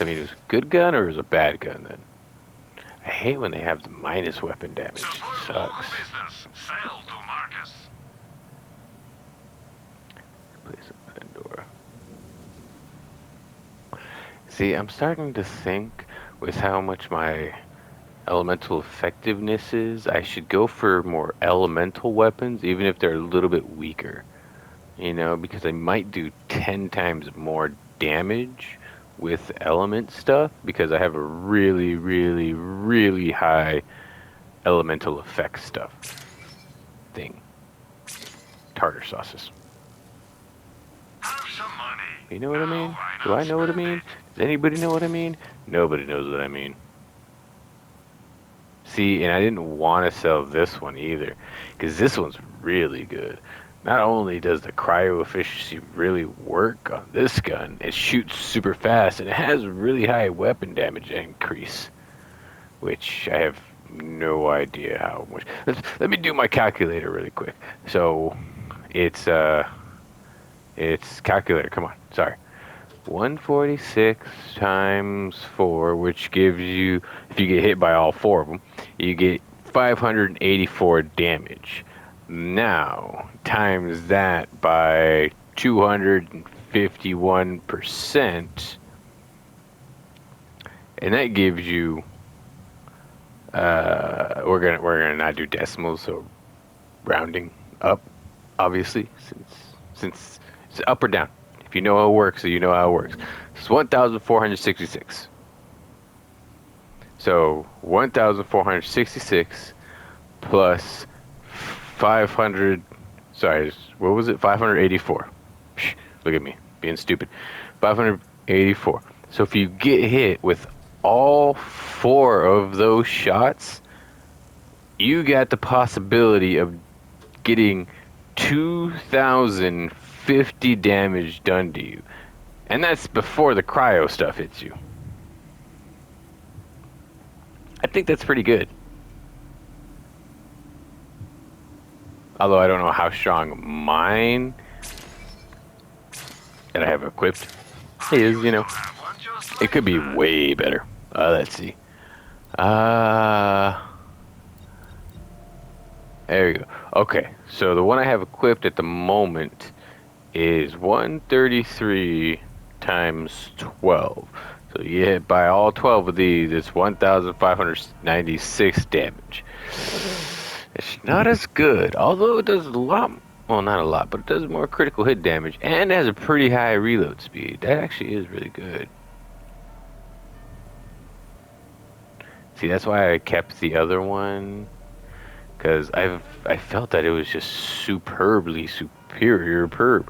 I mean, is it a good gun or is it a bad gun then? I hate when they have the minus weapon damage. It Support local sucks. business. Sell to Marcus. Place a Pandora. See, I'm starting to think with how much my elemental effectiveness is, I should go for more elemental weapons, even if they're a little bit weaker. You know, because I might do 10 times more damage with element stuff because I have a really, really, really high elemental effect stuff thing. Tartar sauces. Have some money. You know what I Now mean? why Do not I know what I spend mean? it? Does anybody know what I mean? Nobody knows what I mean. See, and I didn't want to sell this one either, because this one's really good. Not only does the cryo efficiency really work on this gun, it shoots super fast and it has really high weapon damage increase, which I have no idea how much. Let me do my calculator really quick. So, it's it's calculator. Come on, sorry. 146 times 4, which gives you, if you get hit by all four of them, you get 584 damage. Now, times that by 251%, and that gives you, we're gonna not do decimals, so rounding up, obviously, since it's up or down. If you know how it works, so you know how it works. It's 1,466. So 1,466 plus 500. Sorry, what was it? 584. Look at me being stupid. 584. So if you get hit with all four of those shots, you got the possibility of getting 2,050 damage done to you. And that's before the cryo stuff hits you. I think that's pretty good. Although I don't know how strong mine that I have equipped I is, you used to know. have one just It like could be that. way better. Let's see. Uh, there we go. Okay, so the one I have equipped at the moment is 133 times 12. So you hit by all 12 of these, it's 1,596 damage. It's not as good, although it does a lot. Well, not a lot, but it does more critical hit damage and has a pretty high reload speed. That actually is really good. See, that's why I kept the other one, because I felt that it was just superbly superior perp.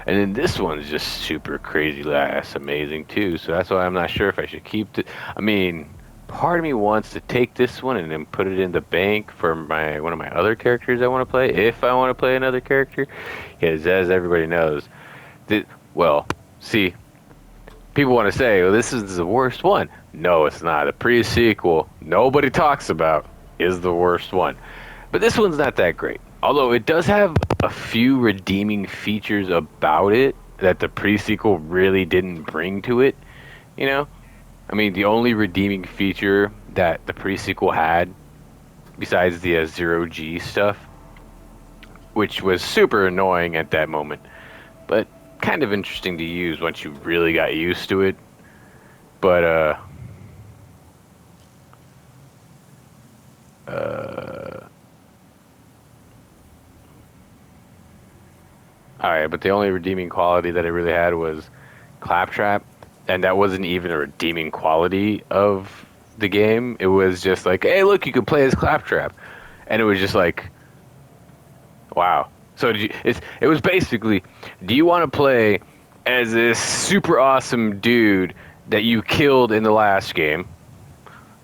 And then this one's just super crazy ass amazing too. So that's why I'm not sure if I should keep it. I mean, part of me wants to take this one and then put it in the bank for my one of my other characters I want to play, if I want to play another character. Because as everybody knows, well, see, people want to say, well, this is the worst one. No, it's not. The pre-sequel nobody talks about is the worst one. But this one's not that great. Although it does have a few redeeming features about it that the pre-sequel really didn't bring to it, you know? I mean, the only redeeming feature that the pre-sequel had, besides the zero G stuff, which was super annoying at that moment, but kind of interesting to use once you really got used to it. But uh all right, but the only redeeming quality that it really had was Claptrap, and that wasn't even a redeeming quality of the game. It was just like, hey, look, you can play as Claptrap, and it was just like, wow. So it was basically, do you want to play as this super awesome dude that you killed in the last game?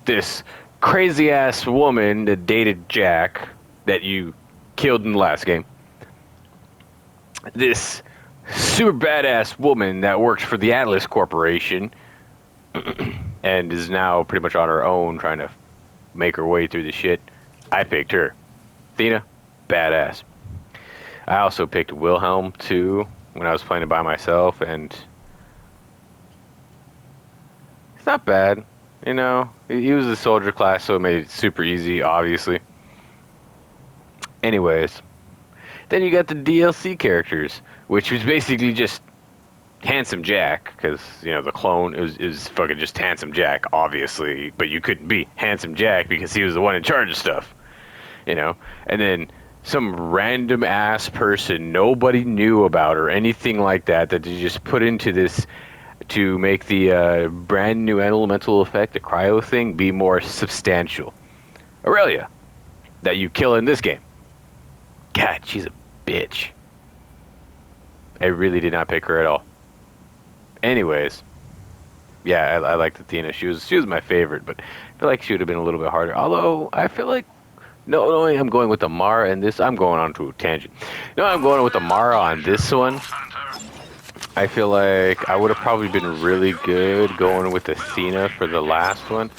This crazy ass woman that dated Jack that you killed in the last game? This super badass woman that works for the Atlas Corporation and is now pretty much on her own trying to make her way through the shit. I picked her. Athena, badass. I also picked Wilhelm too when I was playing it by myself, and It's not bad. You know, he was a soldier class, so it made it super easy, obviously. Anyways, then you got the DLC characters, which was basically just Handsome Jack, because the clone is fucking just Handsome Jack, obviously, but you couldn't be Handsome Jack because he was the one in charge of stuff, you know. And then some random ass person nobody knew about or anything like that that you just put into this to make the brand new elemental effect, the cryo thing, be more substantial. Aurelia, that you kill in this game. God, she's a bitch. I really did not pick her at all. Anyways, yeah, I liked Athena. She was my favorite, but I feel like she would have been a little bit harder. Although I feel like no, I'm going with the Mara and this. I'm going on to a tangent. No, I'm going with the Mara on this one. I feel like I would have probably been really good going with Athena for the last one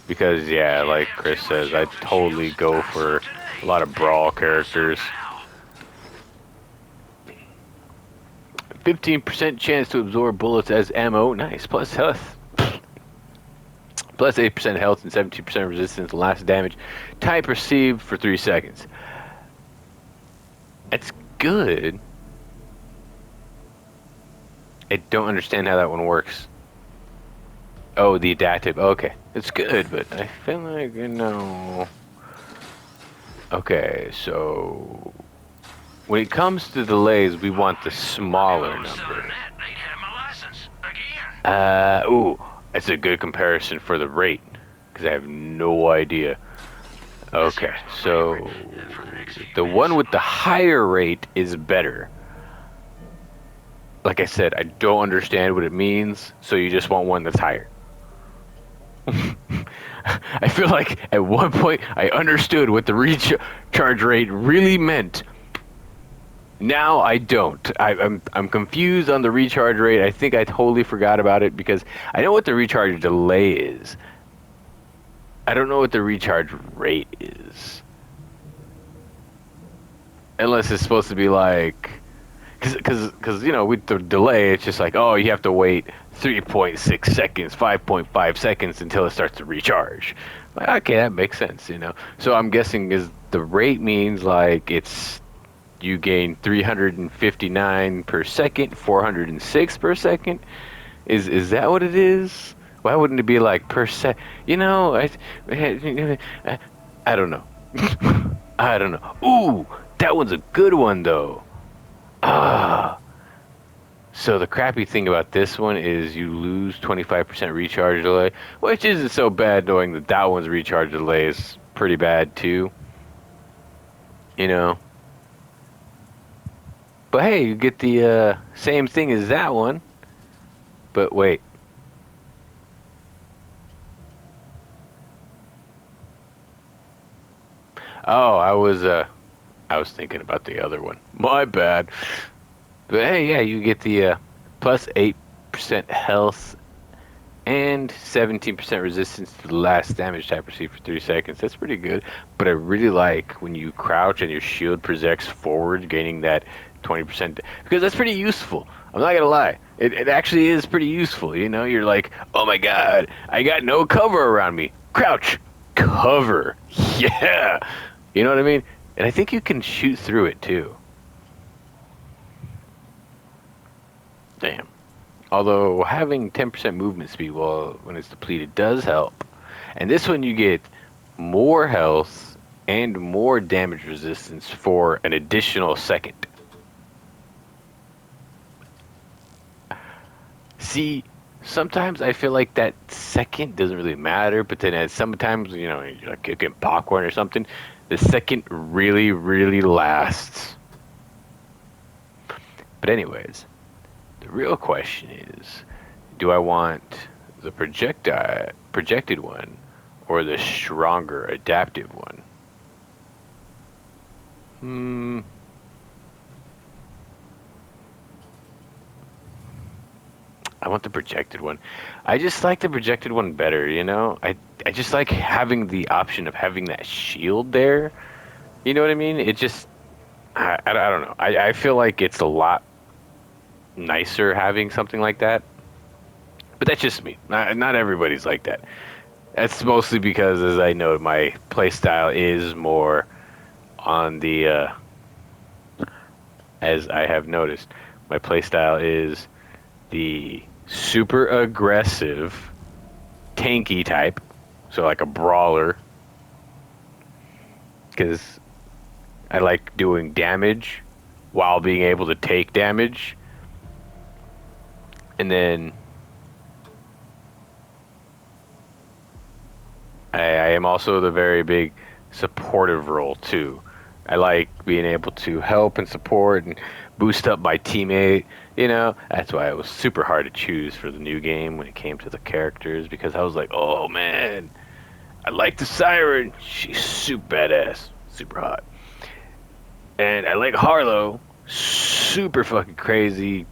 because yeah, like Chris says, I'd totally go for a lot of brawl characters. 15% chance to absorb bullets as ammo. Nice. Plus health. Plus 8% health and 17% resistance to last damage. Type received for 3 seconds. That's good. I don't understand how that one works. Oh, the adaptive. Okay. It's good, but I feel like, Okay, so when it comes to delays, we want the smaller number. Ooh, that's a good comparison for the rate, because I have no idea. Okay, so the one with the higher rate is better. Like I said, I don't understand what it means, so you just want one that's higher. I feel like at one point I understood what the recharge rate really meant. Now I don't. I'm confused on the recharge rate. I think I totally forgot about it because I know what the recharge delay is. I don't know what the recharge rate is. Unless it's supposed to be like, because with the delay, it's just like, oh, you have to wait 3.6 seconds, 5.5 seconds until it starts to recharge. Like, okay, that makes sense. So I'm guessing is the rate means like it's you gain 359 per second, 406 per second. Is that what it is? Why wouldn't it be like per sec? I don't know. I don't know. Ooh, that one's a good one though. Ah. So the crappy thing about this one is you lose 25% recharge delay, which isn't so bad knowing that that one's recharge delay is pretty bad too. You know. But hey, you get the same thing as that one. But wait. Oh, I was thinking about the other one. My bad. But hey, yeah, you get the plus 8% health and 17% resistance to the last damage type received for 3 seconds. That's pretty good. But I really like when you crouch and your shield projects forward, gaining that 20%. Because that's pretty useful. I'm not going to lie. It actually is pretty useful. You're like, oh my god, I got no cover around me. Crouch. Cover. Yeah. You know what I mean? And I think you can shoot through it too. Damn. Although having 10% movement speed when it's depleted does help. And this one you get more health and more damage resistance for an additional second. See, sometimes I feel like that second doesn't really matter, but then sometimes, you're like getting popcorn or something, the second really, really lasts. But anyways, the real question is, do I want the projected one or the stronger adaptive one? I want the projected one. I just like the projected one better. I just like having the option of having that shield there. You know what I mean? It just, I don't know. I feel like it's a lot nicer having something like that. But that's just me. Not everybody's like that. That's mostly because, as I know, my playstyle is more on the, as I have noticed, my playstyle is the super aggressive, tanky type. So like a brawler, because I like doing damage while being able to take damage. And then I am also the very big supportive role too. I like being able to help and support and boost up my teammate. You know, that's why it was super hard to choose for the new game when it came to the characters because I was like, oh man, I like the Siren. She's super badass, super hot. And I like Harlow, super fucking crazy,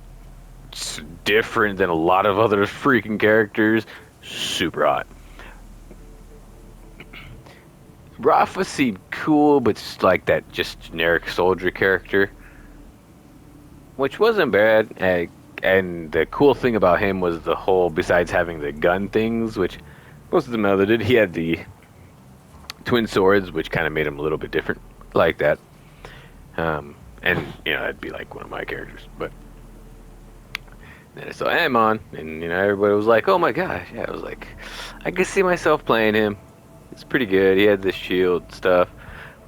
different than a lot of other freaking characters, super hot. Rafa seemed cool, but it's like that just generic soldier character, which wasn't bad. And the cool thing about him was the whole, besides having the gun things, which most of them other did, he had the twin swords, which kind of made him a little bit different, like that. And you know, that'd be like one of my characters. But then I saw Amon, and you know, everybody was like, "Oh my gosh!" Yeah, I was like, I could see myself playing him. It's pretty good. He had the shield stuff.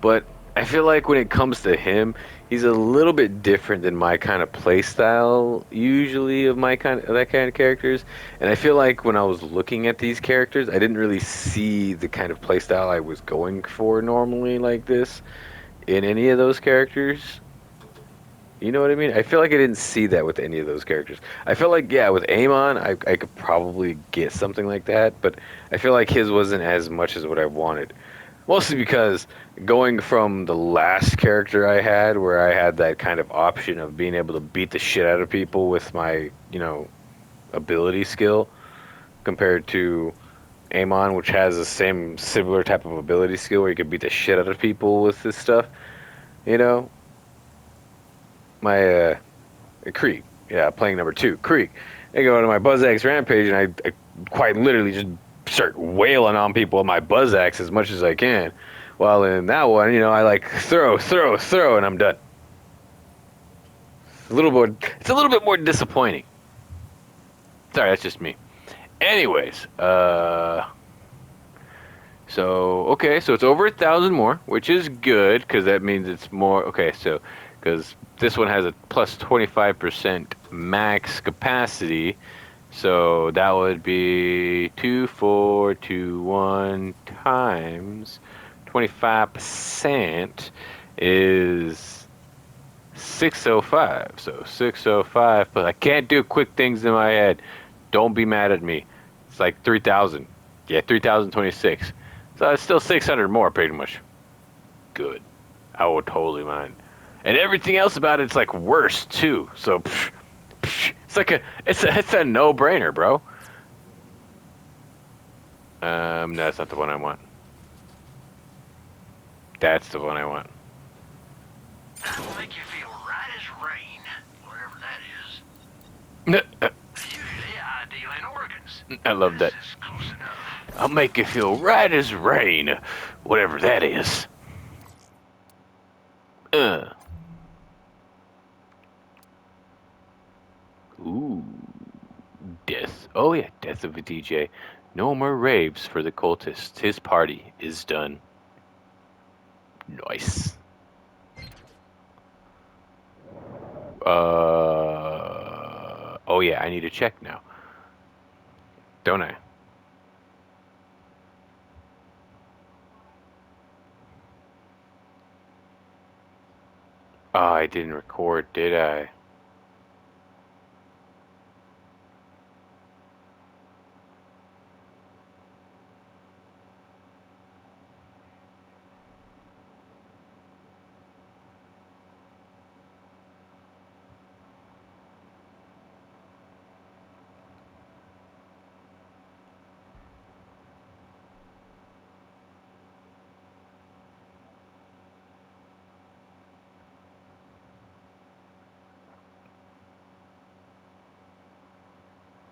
But I feel like when it comes to him, he's a little bit different than my kind of play style usually of my kind of that kind of characters. And I feel like when I was looking at these characters, I didn't really see the kind of play style I was going for normally like this in any of those characters. You know what I mean? I feel like I didn't see that with any of those characters. I feel like, yeah, with Amon, I could probably get something like that, but I feel like his wasn't as much as what I wanted. Mostly because going from the last character I had, where I had that kind of option of being able to beat the shit out of people with my, you know, ability skill, compared to Amon, which has the same similar type of ability skill where you can beat the shit out of people with this stuff. You know, my Krieg, yeah, playing number two, Krieg. I go to my Buzz Axe Rampage and I quite literally just start wailing on people with my Buzz Axe as much as I can. While in that one, you know, I like throw, and I'm done. It's a little bit more disappointing. Sorry, that's just me. Anyways, so okay, so it's over 1,000 more, which is good because that means it's more. Okay, so because this one has a plus 25% max capacity, so that would be 2421 times 25% is 605. So 605, but I can't do quick things in my head. Don't be mad at me. It's like 3,000. Yeah, 3,026. So it's still 600 more, pretty much. Good. I would totally mind. And everything else about it's like worse too. So it's like it's a no-brainer, bro. No, that's not the one I want. That's the one I want. That'll make you feel right as rain, whatever that is. Usually I deal in organs. I love This that. is close enough. I'll make you feel right as rain, whatever that is. Uh. Ooh. Death. Oh yeah, death of a DJ. No more raves for the cultists. His party is done. Nice. Oh yeah, I need to check now, don't I? Oh, I didn't record, did I?